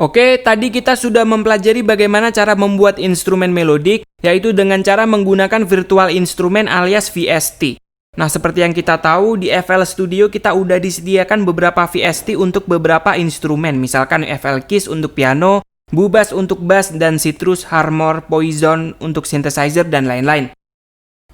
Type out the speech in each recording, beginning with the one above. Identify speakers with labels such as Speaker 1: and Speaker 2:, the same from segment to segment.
Speaker 1: Oke, tadi kita sudah mempelajari bagaimana cara membuat instrumen melodik, yaitu dengan cara menggunakan virtual instrument alias VST. Nah, seperti yang kita tahu, di FL Studio kita udah disediakan beberapa VST untuk beberapa instrumen, misalkan FL Keys untuk piano, Bubas untuk bass, dan Citrus, Harmor, Poison untuk synthesizer, dan lain-lain.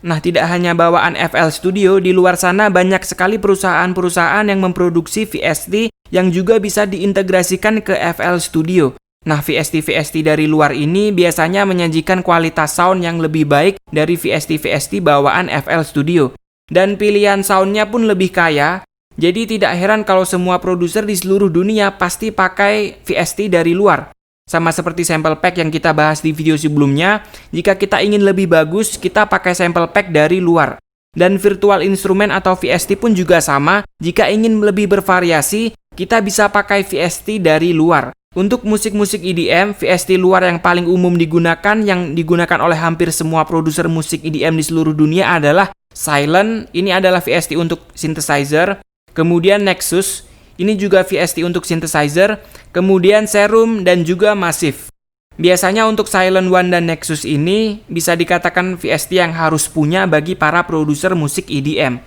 Speaker 1: Nah, tidak hanya bawaan FL Studio, di luar sana banyak sekali perusahaan-perusahaan yang memproduksi VST yang juga bisa diintegrasikan ke FL Studio. Nah, VST-VST dari luar ini biasanya menyajikan kualitas sound yang lebih baik dari VST-VST bawaan FL Studio. Dan pilihan soundnya pun lebih kaya, jadi tidak heran kalau semua produser di seluruh dunia pasti pakai VST dari luar. Sama seperti sample pack yang kita bahas di video sebelumnya, jika kita ingin lebih bagus, kita pakai sample pack dari luar. Dan virtual instrument atau VST pun juga sama, jika ingin lebih bervariasi, kita bisa pakai VST dari luar. Untuk musik-musik EDM, VST luar yang paling umum digunakan, yang digunakan oleh hampir semua produser musik EDM di seluruh dunia adalah Silent, ini adalah VST untuk synthesizer, kemudian Nexus, ini juga VST untuk synthesizer, kemudian Serum, dan juga Massive. Biasanya untuk Silent One dan Nexus ini bisa dikatakan VST yang harus punya bagi para produser musik EDM.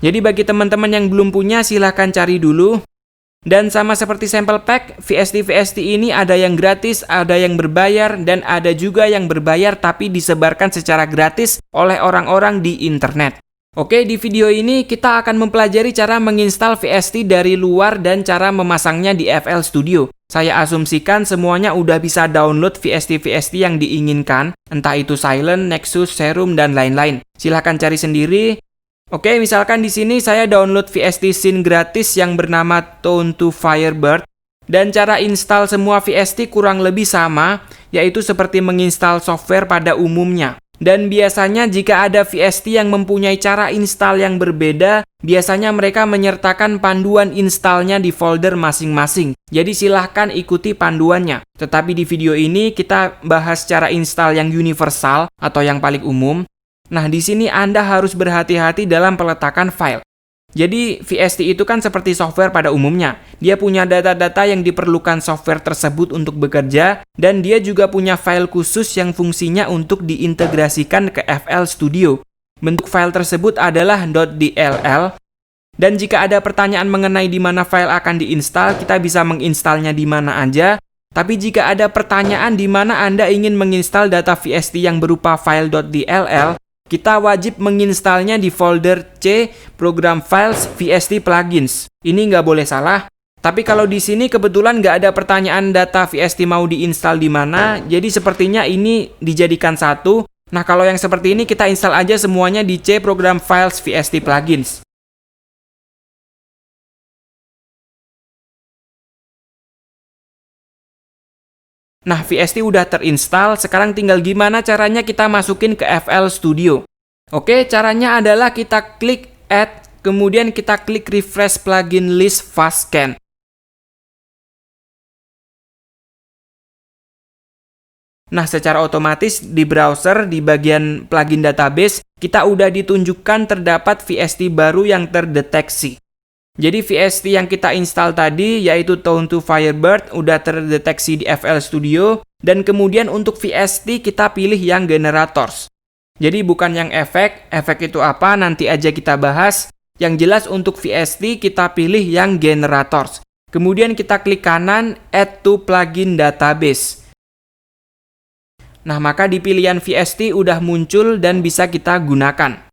Speaker 1: Jadi bagi teman-teman yang belum punya, silahkan cari dulu. Dan sama seperti sample pack, VST-VST ini ada yang gratis, ada yang berbayar, dan ada juga yang berbayar tapi disebarkan secara gratis oleh orang-orang di internet. Oke, di video ini kita akan mempelajari cara menginstal VST dari luar dan cara memasangnya di FL Studio. Saya asumsikan semuanya udah bisa download VST-VST yang diinginkan, entah itu Silent, Nexus, Serum, dan lain-lain. Silahkan cari sendiri. Oke, misalkan di sini saya download VST Scene gratis yang bernama Tone to Firebird. Dan cara install semua VST kurang lebih sama, yaitu seperti menginstal software pada umumnya. Dan biasanya jika ada VST yang mempunyai cara install yang berbeda, biasanya mereka menyertakan panduan installnya di folder masing-masing. Jadi silahkan ikuti panduannya. Tetapi di video ini kita bahas cara install yang universal atau yang paling umum. Nah, di sini Anda harus berhati-hati dalam peletakan file. Jadi VST itu kan seperti software pada umumnya. Dia punya data-data yang diperlukan software tersebut untuk bekerja, dan dia juga punya file khusus yang fungsinya untuk diintegrasikan ke FL Studio. Bentuk file tersebut adalah .dll. Dan jika ada pertanyaan mengenai di mana file akan diinstal, kita bisa menginstalnya di mana aja. Tapi jika ada pertanyaan di mana Anda ingin menginstal data VST yang berupa file .dll, kita wajib menginstalnya di folder C, Program Files VST Plugins. Ini nggak boleh salah. Tapi kalau di sini kebetulan nggak ada pertanyaan data VST mau diinstal di mana, jadi sepertinya ini dijadikan satu. Nah, kalau yang seperti ini kita install aja semuanya di C, Program Files VST Plugins. Nah, VST udah terinstall, sekarang tinggal gimana caranya kita masukin ke FL Studio. Oke, caranya adalah kita klik Add, kemudian kita klik Refresh Plugin List Fast Scan. Nah, secara otomatis di browser, di bagian plugin database, kita udah ditunjukkan terdapat VST baru yang terdeteksi. Jadi VST yang kita install tadi, yaitu Tone to Firebird, udah terdeteksi di FL Studio. Dan kemudian untuk VST kita pilih yang Generators. Jadi bukan yang efek itu apa nanti aja kita bahas. Yang jelas untuk VST kita pilih yang Generators. Kemudian kita klik kanan, Add to Plugin Database. Nah, maka di pilihan VST udah muncul dan bisa kita gunakan.